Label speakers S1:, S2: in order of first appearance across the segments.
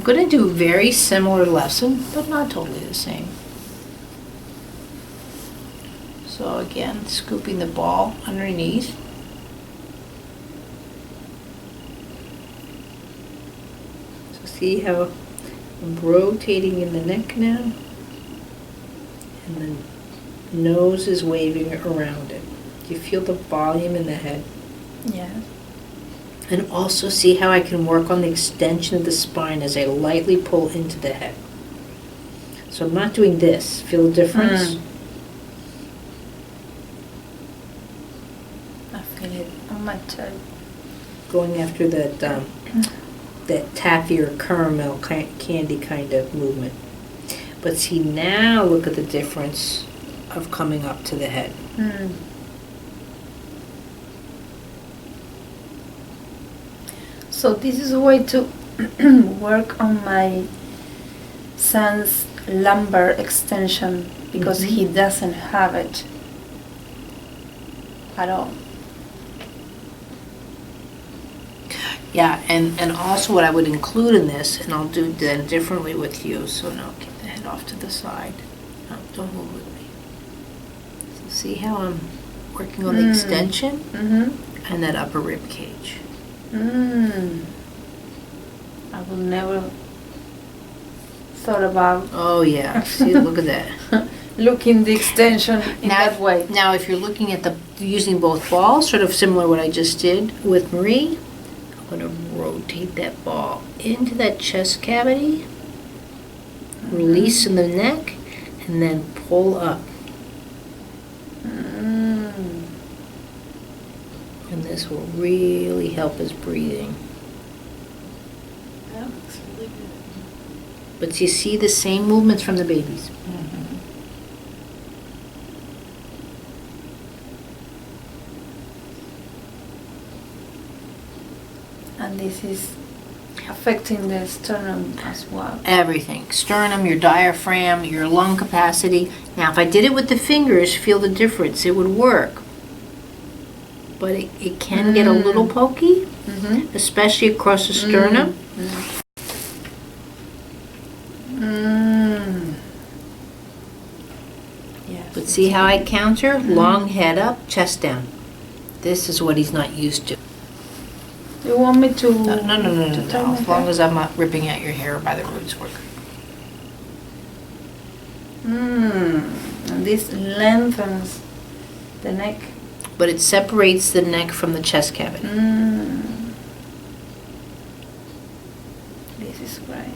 S1: I'm going to do a very similar lesson, but not totally the same. So again, scooping the ball underneath. So see how I'm rotating in the neck now? And the nose is waving around it. Do you feel the volume in the head?
S2: Yes.
S1: And also see how I can work on the extension of the spine as I lightly pull into the head. So I'm not doing this. Feel the difference?
S2: I feel it on my toe.
S1: Going after that taffy or caramel candy kind of movement. But see, now look at the difference of coming up to the head.
S2: So this is a way to work on my son's lumbar extension because he doesn't have it at all.
S1: Yeah, and also what I would include in this, and I'll do that differently with you, so now get the head off to the side. No, don't move with me. So see how I'm working on the extension and that upper rib cage.
S2: I will never thought about.
S1: Oh yeah, see, look at that.
S2: Looking the extension in that way.
S1: Now if you're looking at using both balls, sort of similar to what I just did with Marie, I'm going to rotate that ball into that chest cavity, release in the neck, and then pull up. And this will really help his breathing.
S2: That looks really good.
S1: But you see the same movements from the babies.
S2: And this is affecting the sternum as well.
S1: Everything. Sternum, your diaphragm, your lung capacity. Now, if I did it with the fingers, feel the difference. It would work. But it can get a little pokey, especially across the sternum.
S2: Yes.
S1: But see how I counter? Long head up, chest down. This is what he's not used to.
S2: You want me to?
S1: No.
S2: to tie my
S1: As long
S2: hair?
S1: as I'm not ripping out your hair by the roots work.
S2: And this lengthens the neck.
S1: But it separates the neck from the chest cavity.
S2: This is great.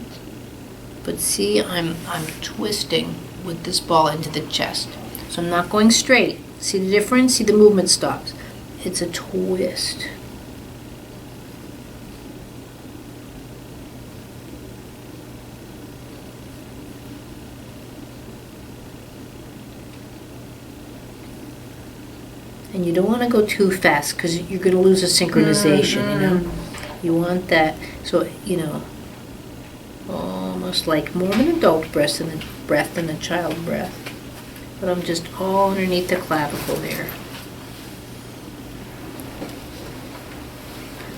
S1: But see, I'm twisting with this ball into the chest. So I'm not going straight. See the difference? See the movement stops. It's a twist. And you don't want to go too fast because you're going to lose a synchronization, you know? You want that, so, you know, almost like more of an adult breath than a child breath. But I'm just all underneath the clavicle there.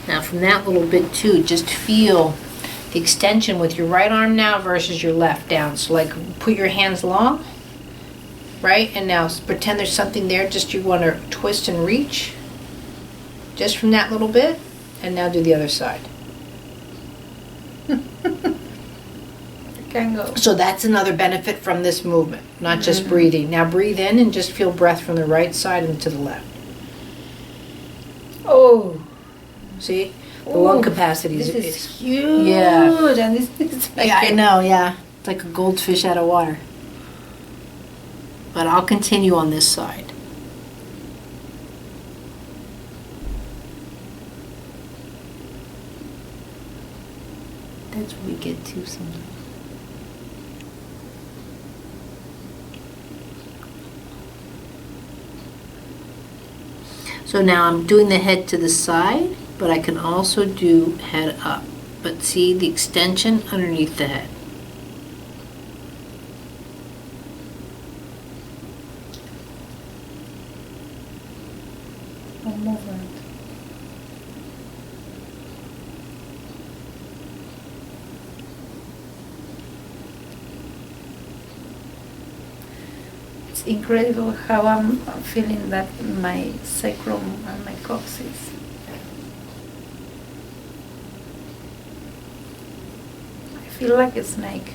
S1: Now from that little bit too, just feel the extension with your right arm now versus your left down. So like put your hands long. Right, and now pretend there's something there, just you want to twist and reach, just from that little bit, and now do the other side.
S2: It can go.
S1: So that's another benefit from this movement, not just breathing. Now breathe in and just feel breath from the right side and to the left.
S2: Oh,
S1: See? The lung capacity
S2: this
S1: is
S2: is huge.
S1: Yeah.
S2: And this is like
S1: Yeah, I know, yeah. It's like a goldfish out of water. But I'll continue on this side. That's what we get to sometimes. So now I'm doing the head to the side, but I can also do head up. But see the extension underneath the head.
S2: movement. it's incredible how I'm feeling that my sacrum and my coccyx. I feel like a snake.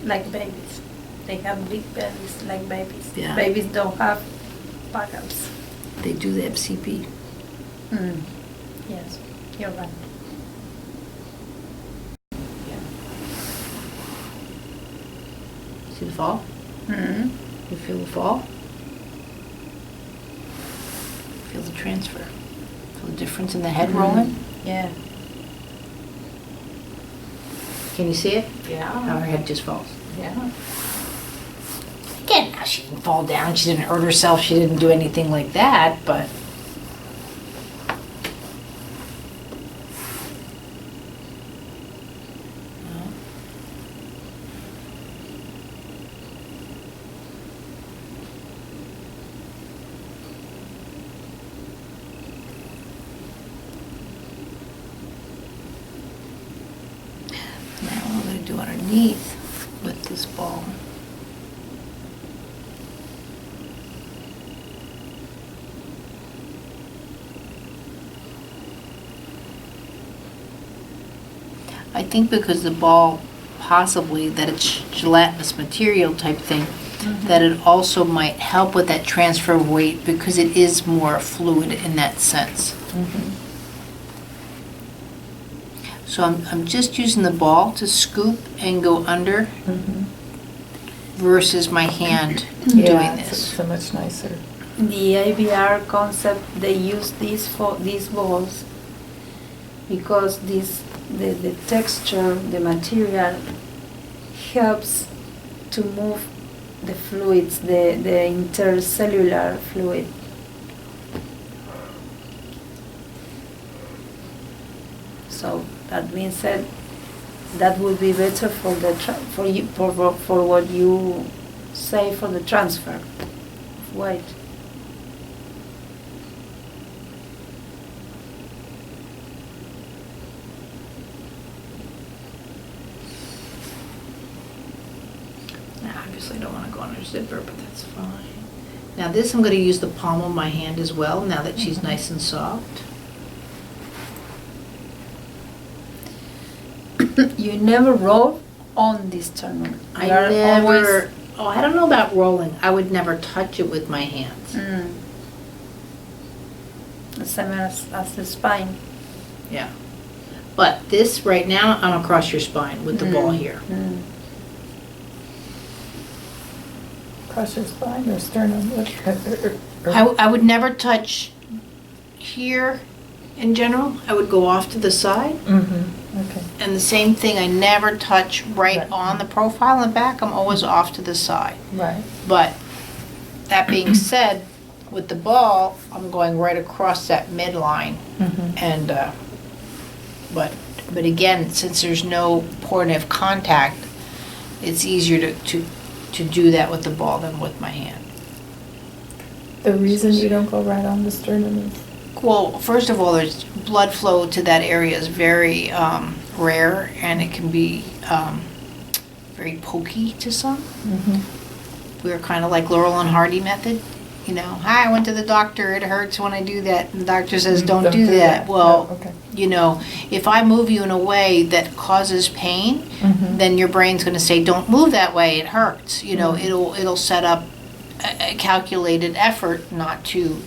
S2: Like babies. They have big bellies like babies.
S1: Yeah.
S2: Babies don't have bottoms.
S1: They do the FCP.
S2: Yes, you're right.
S1: Yeah. See the fall?
S2: Mm-hmm.
S1: You feel the fall? Feel the transfer. Feel the difference in the head rolling?
S2: Yeah.
S1: Can you see it?
S2: Yeah.
S1: How her head just falls.
S2: Yeah.
S1: Again, now she didn't fall down, she didn't hurt herself, she didn't do anything like that, but now what I'm going to do underneath with this ball. I think because the ball, possibly that it's gelatinous material type thing, that it also might help with that transfer of weight because it is more fluid in that sense. So I'm just using the ball to scoop and go under versus my hand doing
S3: Yeah,
S1: this.
S3: it's so much nicer.
S2: The ABR concept, they use these for these balls because the texture, the material helps to move the fluids, the intercellular fluid. So that means that would be better for the for what you say for the transfer of weight.
S1: Now, obviously I don't want to go on her zipper, but that's fine. Now this I'm going to use the palm of my hand as well, now that she's nice and soft.
S2: You never roll on this sternum.
S1: I
S2: You are
S1: never, I don't know about rolling. I would never touch it with my hands.
S2: The same as the spine.
S1: Yeah. But this right now, I'm across your spine with the ball here.
S3: Across your spine or sternum?
S1: I would never touch here in general. I would go off to the side.
S3: Okay.
S1: And the same thing, I never touch right
S3: Right.
S1: on the profile in the back. I'm always off to the side.
S3: Right.
S1: But that being said, with the ball, I'm going right across that midline. And, but again, since there's no point of contact, it's easier to do that with the ball than with my hand.
S3: The reason you don't go right on the sternum is?
S1: Well, first of all, there's blood flow to that area is very rare, and it can be very pokey to some. We're kind of like Laurel and Hardy method. You know, hi, I went to the doctor, it hurts when I do that, and the doctor says, don't do that. Well,
S3: Oh, okay.
S1: you know, if I move you in a way that causes pain, then your brain's going to say, don't move that way, it hurts. You know, it'll set up a calculated effort not to,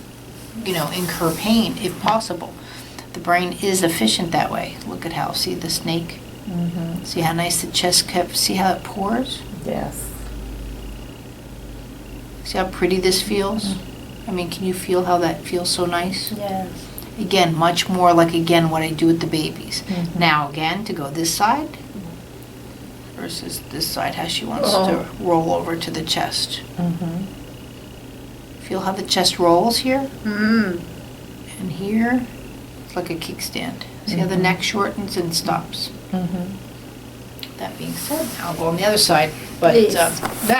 S1: you know, incur pain if possible. The brain is efficient that way. Look at how, see the snake? See how nice the chest kept, see how it pours?
S3: Yes.
S1: See how pretty this feels? I mean, can you feel how that feels so nice?
S2: Yes.
S1: Again, much more like, again, what I do with the babies.
S3: Mhm.
S1: Now, again, to go this side versus this side, how she wants
S2: Oh.
S1: to roll over to the chest.
S3: Mm-hmm.
S1: Feel how the chest rolls here?
S2: Mm.
S1: And here, it's like a kickstand. See how the
S3: Mhm.
S1: neck shortens and stops?
S3: Mm-hmm.
S1: That being said, I'll go on the other side. But,
S2: Please.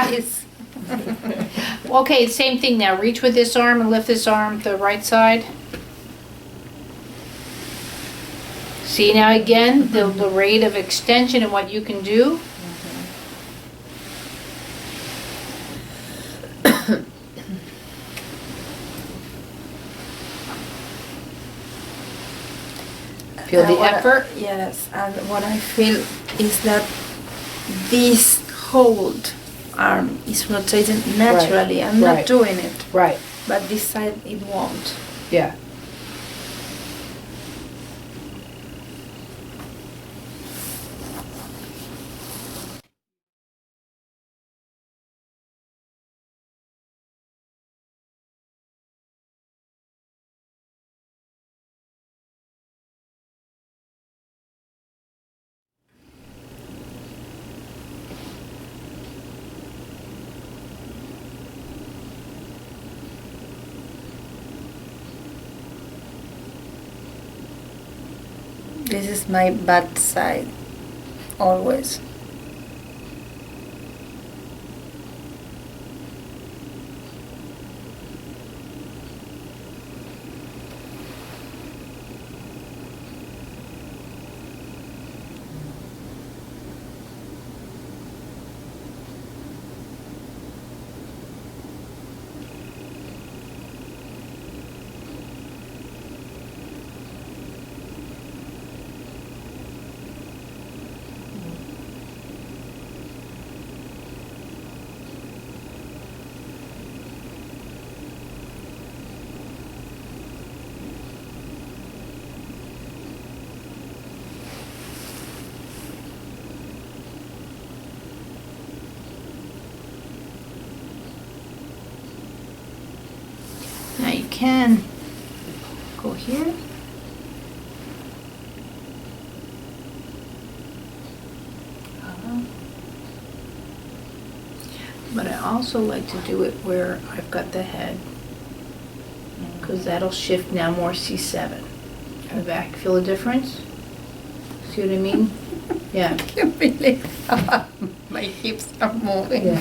S1: Please. Okay, same thing now. Reach with this arm and lift this arm to the right side. See now again, the rate of extension and what you can do. Feel the effort?
S2: Yes, and what I feel is that this hold arm is rotating naturally. I'm not
S1: right.
S2: doing it,
S1: Right.
S2: but this side it won't.
S1: Yeah.
S2: This is my bad side, always.
S1: Now you can go here. But I also like to do it where I've got the head, because that'll shift now more C7. In the back, feel the difference? See what I mean? Yeah.
S2: Can't believe how my hips are moving.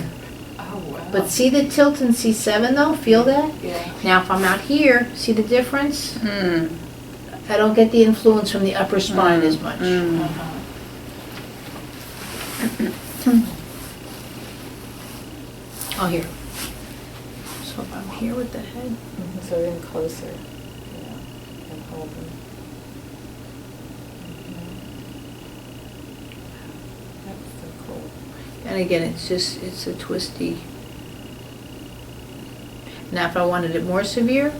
S3: Oh, wow.
S1: But see the tilt in C7 though? Feel that?
S3: Yeah.
S1: Now if I'm out here, see the difference?
S2: Mm.
S1: I don't get the influence from the upper spine as much.
S2: Mm.
S3: Uh-huh.
S1: Oh, here. So if I'm here with the head,
S3: Mhm. So in closer. Yeah. And hold them. That's so cool.
S1: and again, it's a twisty. Now if I wanted it more severe,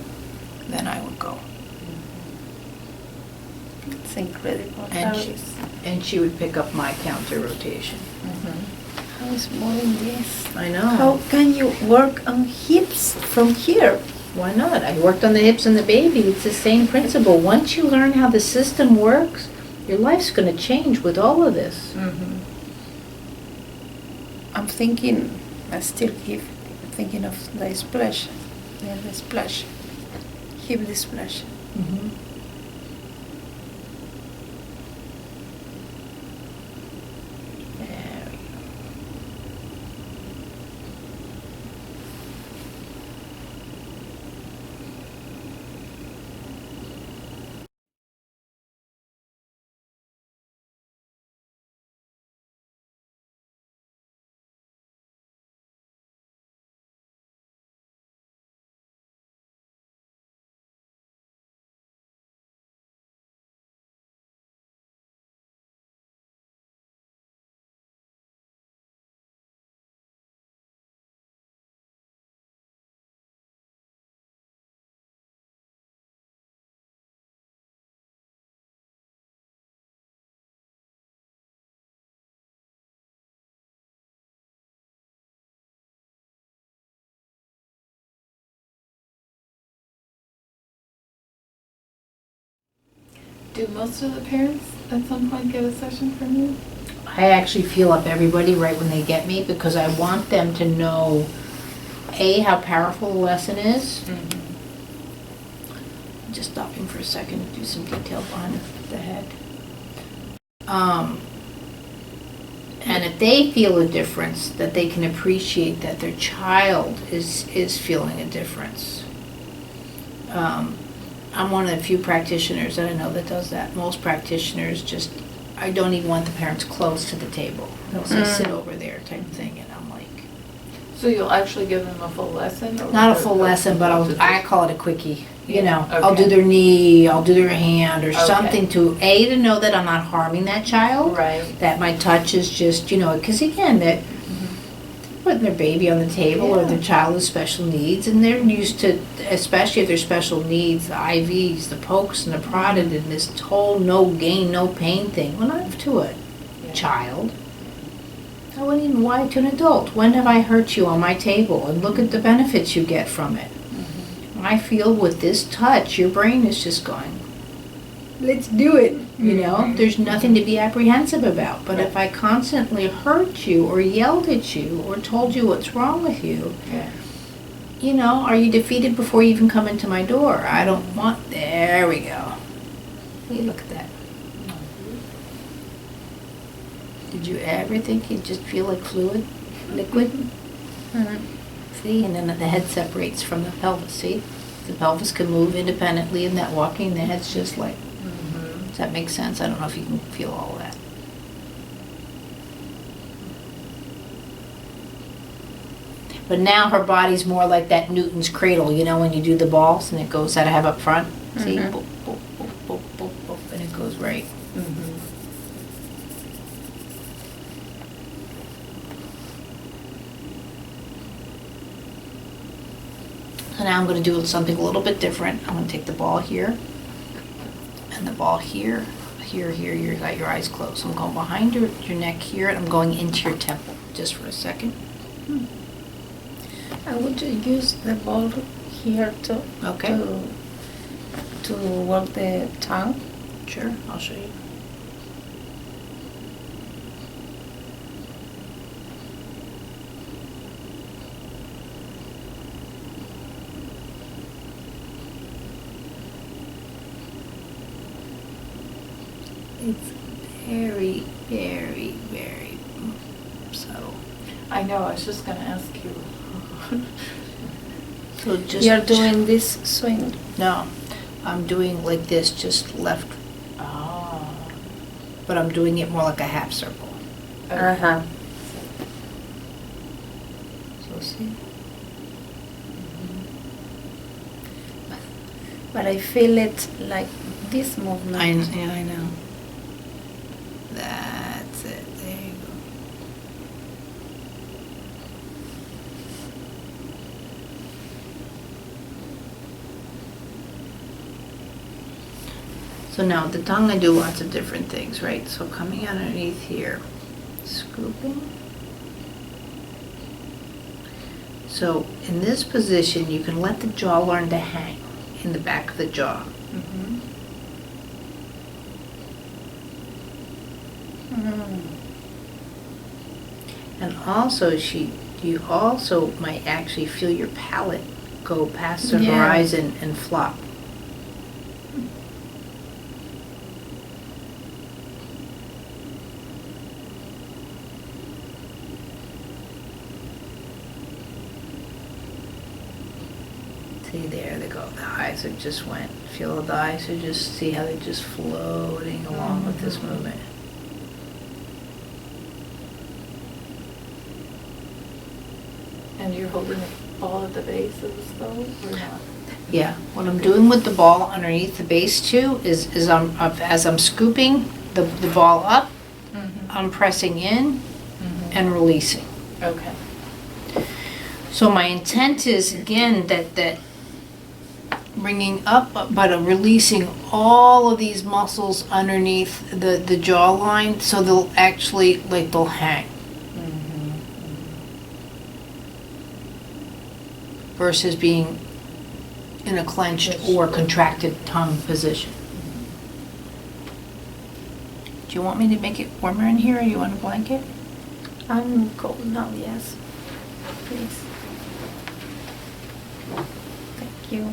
S1: then I would go.
S2: It's incredible.
S1: And
S2: How
S1: she-
S2: is,
S1: And she would pick up my counter rotation.
S3: Mm-hmm.
S2: how is moving this?
S1: I know.
S2: How can you work on hips from here?
S1: Why not? I worked on the hips and the baby. It's the same principle. Once you learn how the system works, your life's going to change with all of this.
S2: Mm-hmm. I'm thinking, I still keep thinking of the splash. Yeah, the splash. Hip the splash.
S1: Mm-hmm.
S3: Do most of the parents at some point get a session from you?
S1: I actually feel up everybody right when they get me because I want them to know, A, how powerful the lesson is. Just stopping for a second to do some detail behind the head. And if they feel a difference, that they can appreciate that their child is feeling a difference. I'm one of the few practitioners that I know that does that. Most practitioners just, I don't even want the parents close to the table. They'll say, sit over there type thing, and I'm like.
S3: So you'll actually give them a full lesson? Or
S1: Not a full lesson, but I call it a quickie. You know,
S3: Okay.
S1: I'll do their knee, I'll do their hand, or
S3: Okay.
S1: something to know that I'm not harming that child.
S3: Right.
S1: That my touch is just, because again, that putting their baby on the table or their child with special needs, and they're used to, especially if they're special needs, the IVs, the pokes and the prodded, and this whole no gain, no pain thing. When I'm to a child, I wouldn't even why to an adult. When have I hurt you on my table? And look at the benefits you get from it. I feel with this touch, your brain is just going, let's do it. There's nothing to be apprehensive about. But if I constantly hurt you or yelled at you or told you what's wrong with you, are you defeated before you even come into my door? I don't want, there we go. Hey, look at that. Did you ever think you'd just feel like fluid, liquid? See, and then the head separates from the pelvis, see? The pelvis can move independently in that walking, the head's just like, does that make sense? I don't know if you can feel all of that. But now her body's more like that Newton's cradle, when you do the balls and it goes that I have up front. See? Boop, boop, boop, boop, boop, boop, and it goes right. So now I'm going to do something a little bit different. I'm going to take the ball here and the ball here, here, you got your eyes closed. I'm going behind your neck here and I'm going into your temple just for a second.
S2: I would use the ball here to work the tongue.
S1: Sure, I'll show you. It's very, very, very subtle.
S3: I know, I was just going to ask you.
S1: So just
S2: You're doing this swing.
S1: No, I'm doing like this, just left.
S3: Oh.
S1: But I'm doing it more like a half circle.
S2: Uh-huh.
S1: So see?
S2: But I feel it like this movement.
S1: I know. That's it. There you go. So now with the tongue, I do lots of different things, right? So coming underneath here, scooping. So in this position, you can let the jaw learn to hang in the back of the jaw. And also, you also might actually feel your palate go past the horizon and flop. See, there they go. The eyes have just went. Feel the eyes are just, see how they're just floating along with this movement.
S3: And you're holding it all at the base of the skull, or not?
S1: Yeah, what I'm doing with the ball underneath the base too is as I'm scooping the ball up, I'm pressing in and releasing.
S3: Okay.
S1: So my intent is, again, that bringing up, but releasing all of these muscles underneath the jawline, so they'll actually, they'll hang. Versus being in a clenched or contracted tongue position. you want me to make it warmer in here, or you want a blanket?
S2: I'm cold now, yes. Please. Thank you.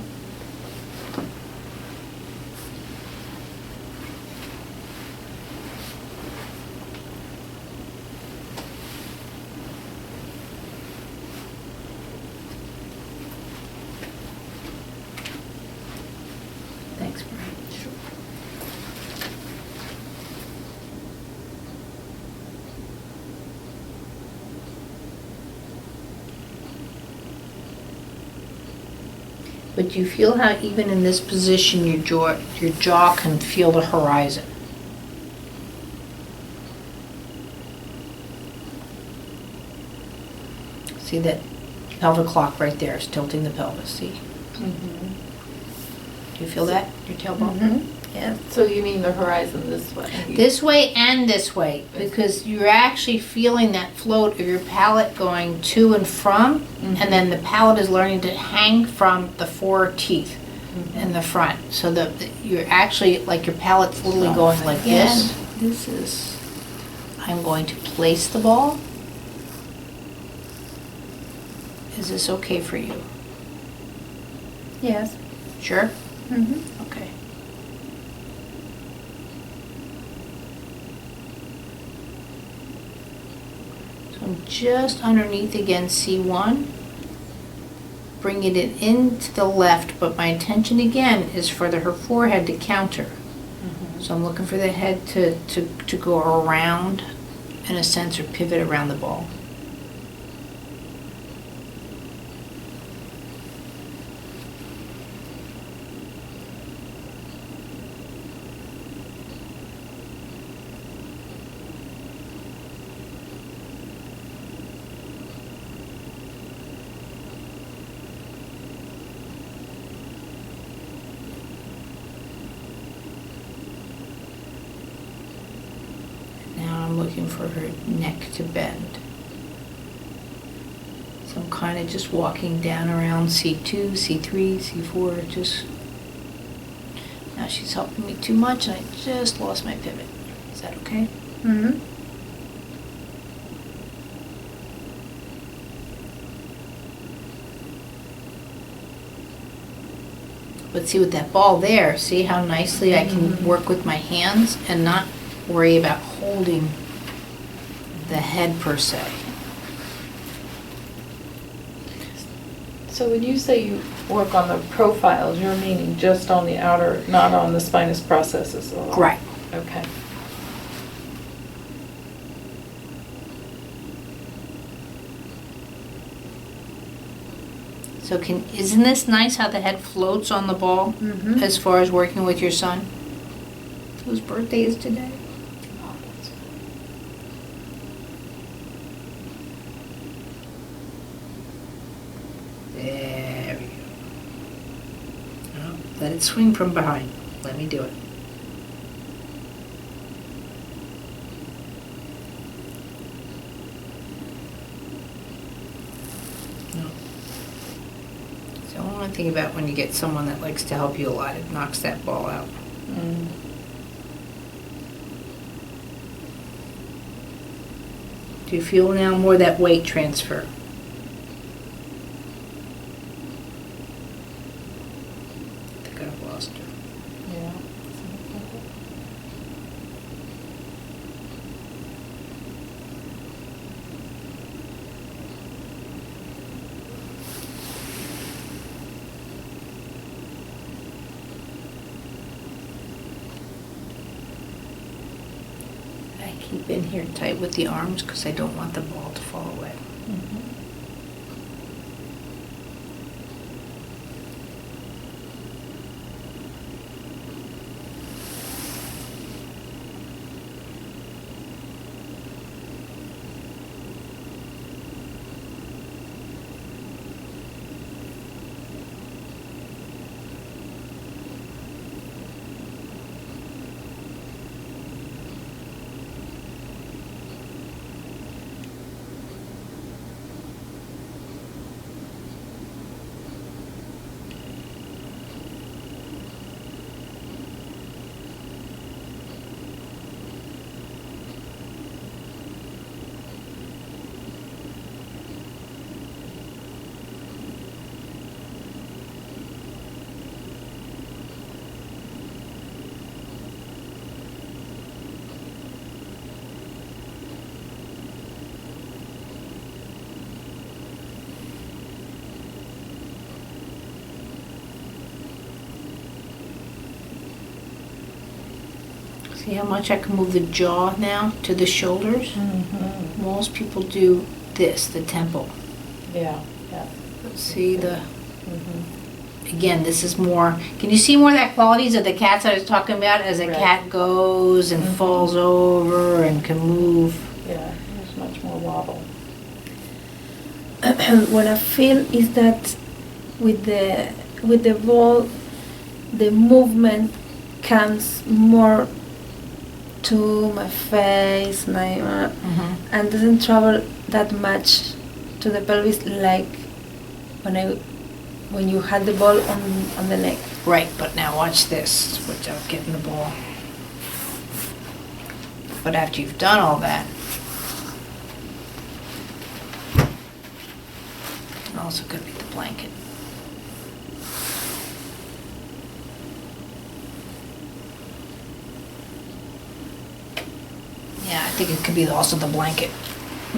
S1: Thanks, Brian. Sure. But do you feel how even in this position your jaw can feel the horizon? See that pelvic clock right there is tilting the pelvis, see? Do you feel that, your tailbone?
S2: Mm-hmm. Yes.
S3: So you mean the horizon this way?
S1: This way and this way, because you're actually feeling that float of your palate going to and from, and then the palate is learning to hang from the four teeth in the front. So you're actually, like your palate's literally going like this. This is, I'm going to place the ball. Is this okay for you?
S2: Yes.
S1: Sure?
S2: Mm-hmm.
S1: Okay. So I'm just underneath again, C1. Bringing it into the left, but my intention again is for her forehead to counter. So I'm looking for the head to go around, in a sense, or pivot around the ball. I'm looking for her neck to bend. So I'm kind of just walking down around C2, C3, C4, just... Now she's helping me too much and I just lost my pivot. Is that okay?
S2: Mm-hmm.
S1: But see with that ball there, see how nicely I can work with my hands and not worry about holding the head per se.
S3: So when you say you work on the profiles, you're meaning just on the outer, not on the spinous processes at all?
S1: Right.
S3: Okay.
S1: So isn't this nice how the head floats on the ball as far as working with your son? Whose birthday is today? There we go. Oh, let it swing from behind. Let me do it. No. So I want to think about when you get someone that likes to help you a lot, it knocks that ball out. Do you feel now more that weight transfer? I think I've lost her.
S3: Yeah.
S1: I keep in here tight with the arms because I don't want the ball to fall away. See how much I can move the jaw now to the shoulders?
S3: Mm-hmm.
S1: Most people do this, the temple.
S3: Yeah, yeah.
S1: See the,
S3: Mm-hmm.
S1: again, this is more, can you see more of that qualities of the cats I was talking about as a
S3: Right.
S1: cat goes and
S3: Mhm.
S1: falls over and can move?
S3: Yeah, there's much more wobble.
S2: What I feel is that with the ball, the movement comes more to my face, and doesn't travel that much to the pelvis like when you had the ball on the neck.
S1: Right, but now watch this, without getting the ball. But after you've done all that, also could be the blanket. Yeah, I think it could be also the blanket,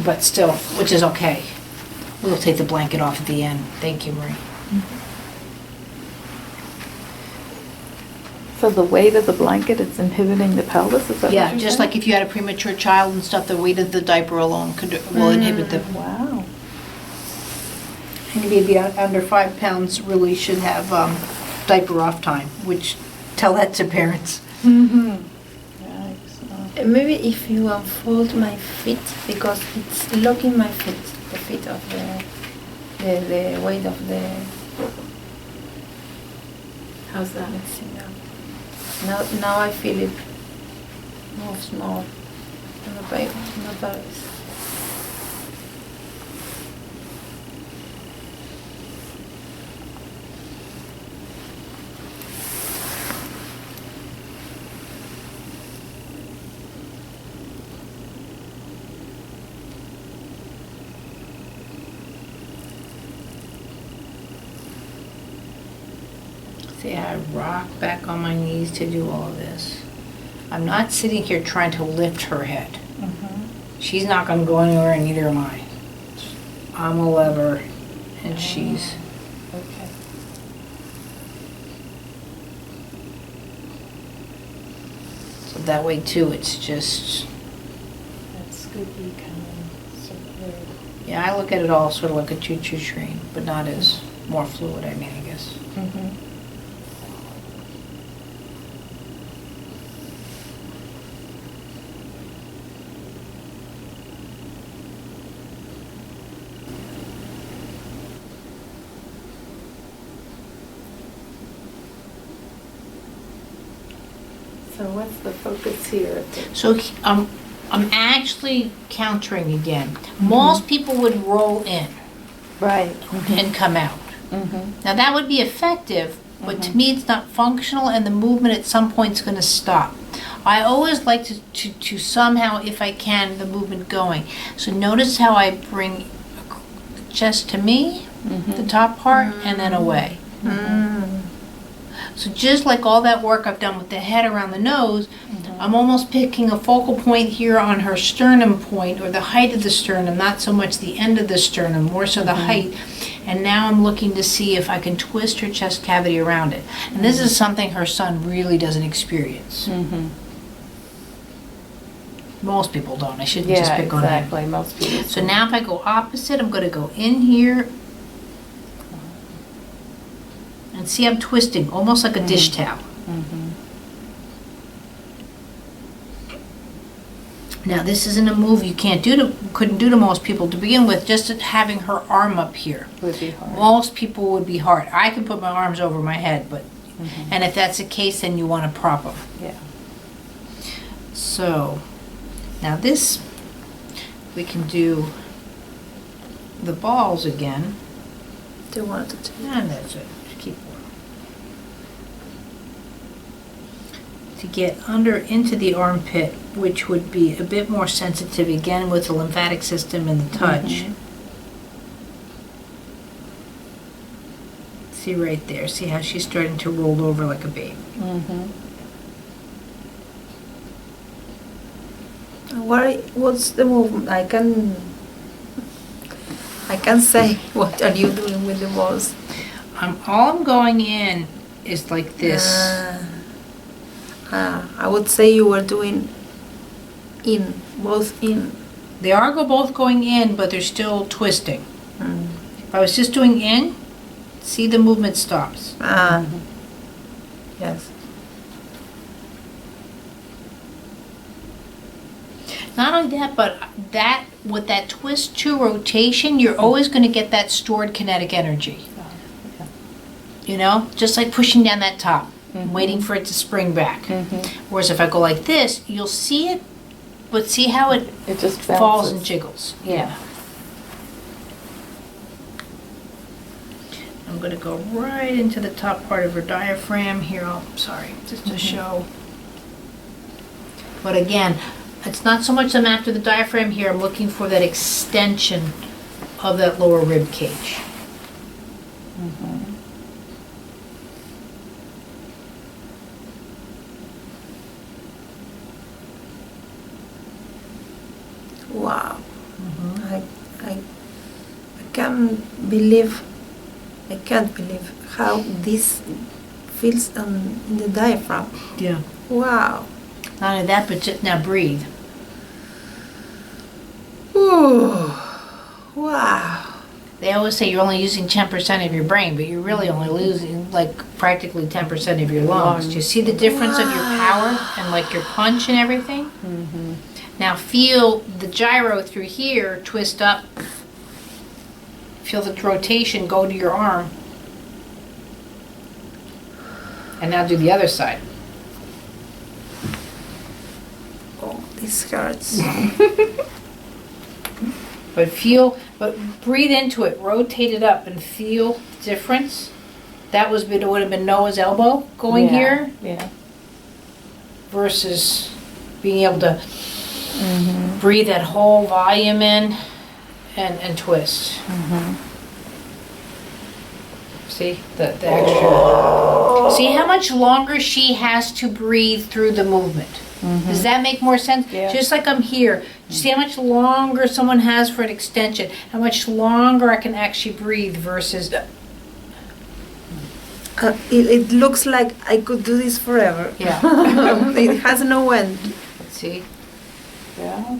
S1: but still, which is okay. We'll take the blanket off at the end. Thank you, Marie.
S3: So the weight of the blanket is inhibiting the pelvis, is that what
S1: Yeah,
S3: you're
S1: just
S3: saying?
S1: like if you had a premature child and stuff, the weight of the diaper alone will inhibit the.
S3: Wow.
S1: Any baby under 5 pounds really should have diaper off time, which tell that to parents.
S3: Mm-hmm. Yikes.
S2: And maybe if you unfold my feet, because it's locking my feet, the feet of the weight of the.
S3: How's that?
S2: Let's see now. Now I feel it moves more on the pelvis.
S1: See how I rock back on my knees to do all of this. I'm not sitting here trying to lift her head.
S3: Mm-hmm.
S1: She's not going to go anywhere, and neither am I. I'm a lever, and she's.
S3: Okay.
S1: So that way too, it's just.
S3: That scoopy kind of circular.
S1: Yeah, I look at it all sort of like a choo-choo train, but not as more fluid, I mean, I guess.
S3: Mm-hmm. So what's the focus here?
S1: So I'm actually countering again. Most people would roll in
S3: Right.
S1: and come out.
S3: Mm-hmm.
S1: Now that would be effective, but to me it's not functional, and the movement at some point is going to stop. I always like to somehow, if I can, the movement going. So notice how I bring the chest to me, the top part, and then away. So just like all that work I've done with the head around the nose, I'm almost picking a focal point here on her sternum point, or the height of the sternum, not so much the end of the sternum, more so the height. And now I'm looking to see if I can twist her chest cavity around it. And this is something her son really doesn't experience.
S3: Mm-hmm.
S1: Most people don't. I shouldn't just
S3: Yeah,
S1: pick on him.
S3: exactly. Most people.
S1: So now if I go opposite, I'm going to go in here. And see, I'm twisting, almost like a dish towel.
S3: Mm-hmm.
S1: Now this isn't a move you couldn't do to most people to begin with, just having her arm up here.
S3: Would be hard.
S1: Most people would be hard. I can put my arms over my head, but,
S3: Mhm.
S1: and if that's the case, then you want to prop them.
S3: Yeah.
S1: So, now this, we can do the balls again.
S2: Do you want to take?
S1: And that's it. Just keep going. To get under into the armpit, which would be a bit more sensitive again with the lymphatic system and the touch.
S3: Mhm.
S1: See right there. See how she's starting to roll over like a baby.
S3: Mm-hmm.
S2: What's the movement? I can say what are you doing with the balls?
S1: All I'm going in is like this.
S2: I would say you were doing both in.
S1: They are both going in, but they're still twisting.
S2: Mm.
S1: If I was just doing in, see the movement stops.
S2: Yes.
S1: Not only that, but that with that twist to rotation, you're always going to get that stored kinetic energy. You know, just like pushing down that top, waiting for it to spring back. Whereas if I go like this, you'll see it, but see how it
S3: just
S1: falls
S3: bounces.
S1: and jiggles.
S3: Yeah.
S1: I'm going to go right into the top part of her diaphragm here. Oh, sorry, just to show. But again, it's not so much I'm after the diaphragm here. I'm looking for that extension of that lower rib cage.
S2: Wow. I can't believe how this feels in the diaphragm.
S1: Yeah.
S2: Wow.
S1: Not only that, but just now breathe.
S2: Ooh. Wow.
S1: They always say you're only using 10% of your brain, but you're really only losing like practically 10% of your lungs. Do you see the difference of your power and like your punch and everything? Now feel the gyro through here, twist up. Feel the rotation go to your arm. And now do the other side.
S2: Oh, this hurts.
S1: But breathe into it, rotate it up and feel the difference. That would have been Noah's elbow going here
S3: Yeah.
S1: versus being able to breathe that whole volume in and twist. See the extra. See how much longer she has to breathe through the movement. Does that make more sense?
S3: Yeah.
S1: Just like I'm here. See how much longer someone has for an extension. How much longer I can actually breathe versus.
S2: It looks like I could do this forever.
S1: Yeah.
S2: It has no end.
S1: See.
S3: Yeah.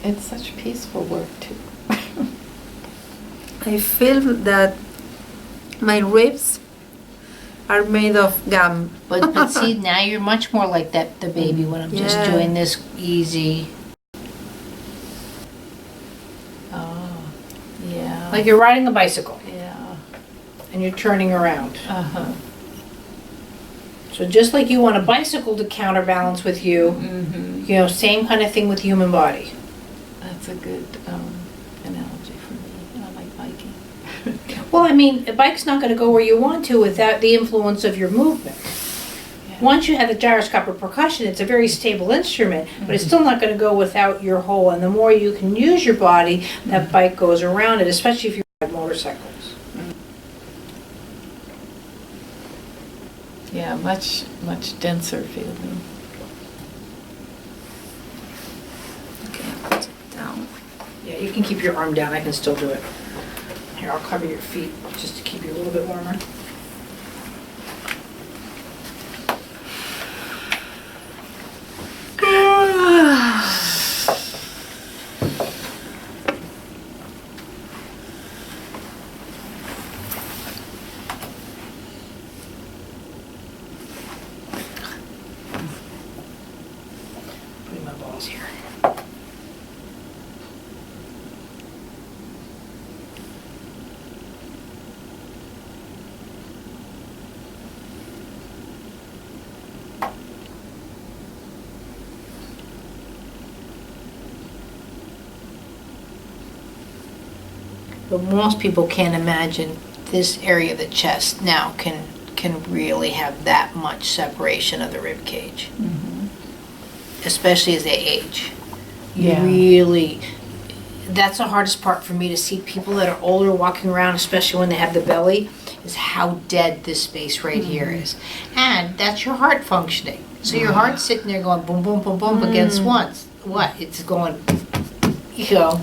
S3: It's such peaceful work too.
S2: I feel that my ribs are made of gum.
S1: But see, now you're much more like the baby when I'm just
S2: Yeah.
S1: doing this easy.
S3: Oh, yeah.
S1: Like you're riding a bicycle
S3: Yeah.
S1: and you're turning around.
S3: Uh-huh.
S1: So just like you want a bicycle to counterbalance with you, you know, same kind of thing with the human body.
S3: That's a good analogy for me. I like biking.
S1: Well, I mean, a bike's not going to go where you want to without the influence of your movement.
S3: Yeah.
S1: Once you have the gyroscopic percussion, it's a very stable instrument, but it's still not going to go without your whole. And the more you can use your body, that bike goes around it, especially if you ride motorcycles.
S3: Yeah, much denser feeling.
S2: Okay, put it down.
S1: Yeah, you can keep your arm down. I can still do it. Here, I'll cover your feet just to keep you a little bit warmer. Putting my balls here. But most people can't imagine this area of the chest now can really have that much separation of the rib cage, especially as they age. You
S3: Yeah.
S1: really, that's the hardest part for me to see people that are older walking around, especially when they have the belly, is how dead this space right here is. And that's your heart functioning. So your heart's sitting there going boom, boom, boom, boom against what? It's going, you know.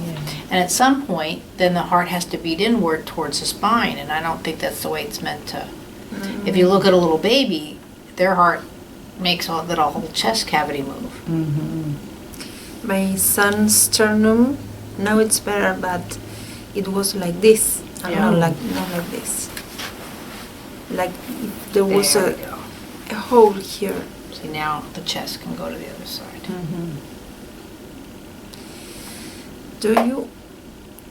S1: And at some point, then the heart has to beat inward towards the spine, and I don't think that's the way it's meant to. If you look at a little baby, their heart makes all that whole chest cavity move.
S2: My son's sternum, now it's better, but it was like this, and
S1: Yeah.
S2: not like this. Like if there was
S1: There we go.
S2: a hole here.
S1: See, now the chest can go to the other side.
S2: Do you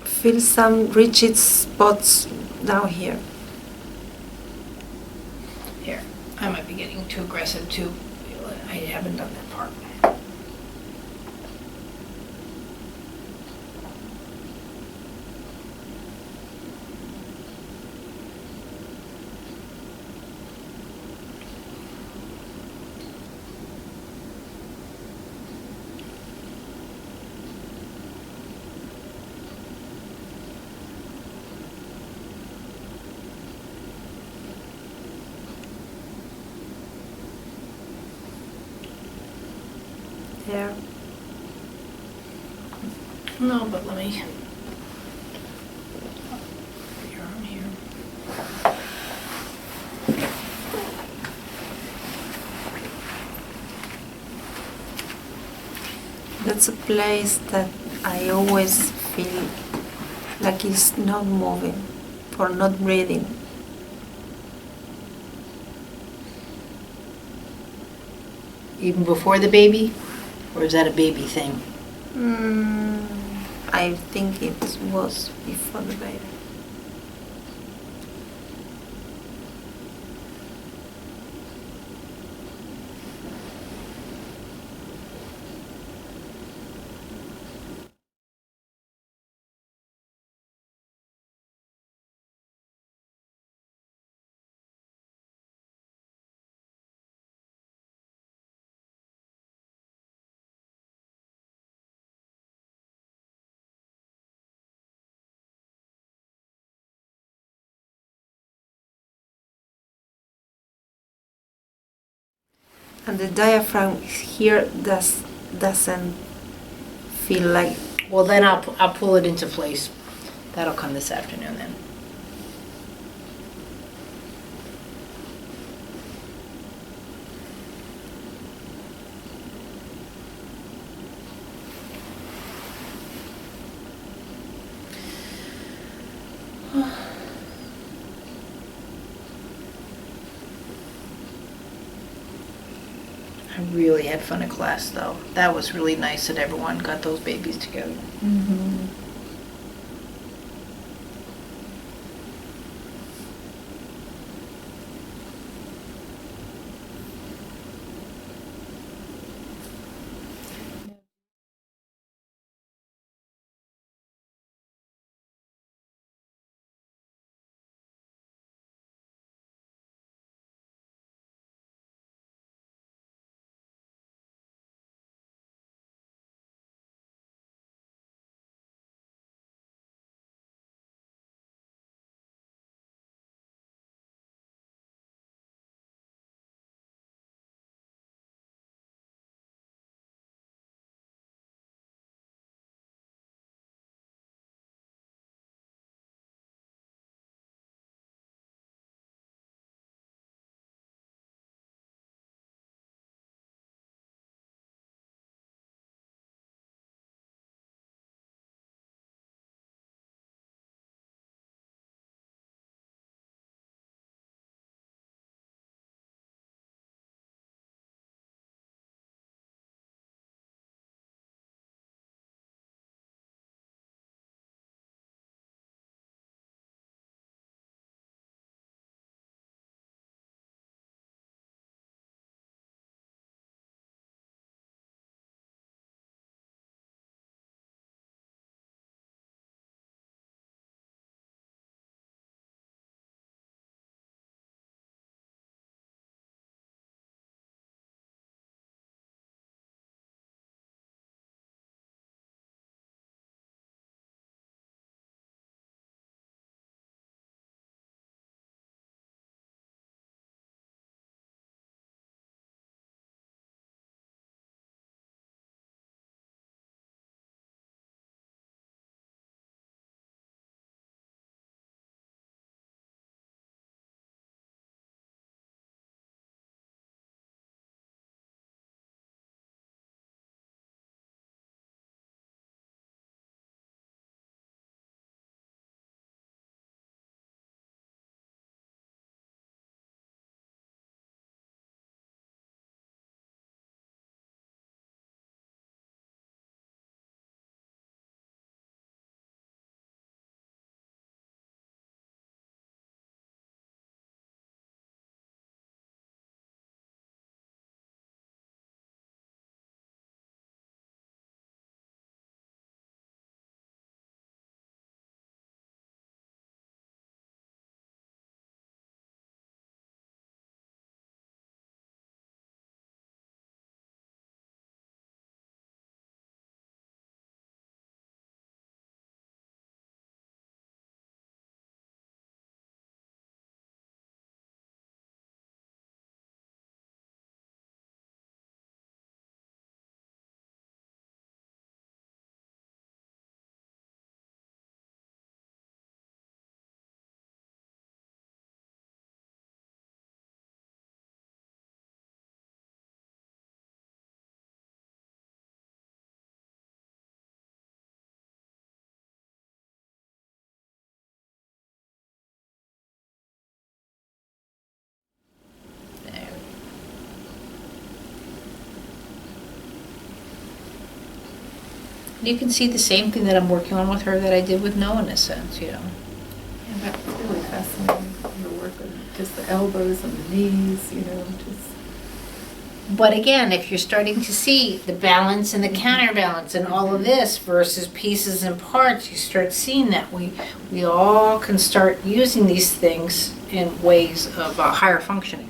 S2: feel some rigid spots down here?
S1: Here, I might be getting too aggressive too. I haven't done that part.
S2: There.
S1: No, but let me. Put your arm here.
S2: That's a place that I always feel like it's not moving or not breathing.
S1: Even before the baby? Or is that a baby thing?
S2: I think it was before the baby. And the diaphragm here doesn't feel like.
S1: Well, then I'll pull it into place. That'll come this afternoon then. I really had fun in class though. That was really nice that everyone got those babies together. You can see the same thing that I'm working on with her that I did with Noah in a sense, you know.
S3: Yeah, that's really fascinating, your work on just the elbows and the knees, you know, just.
S1: But again, if you're starting to see the balance and the counterbalance and all of this versus pieces and parts, you start seeing that we all can start using these things in ways of higher functioning.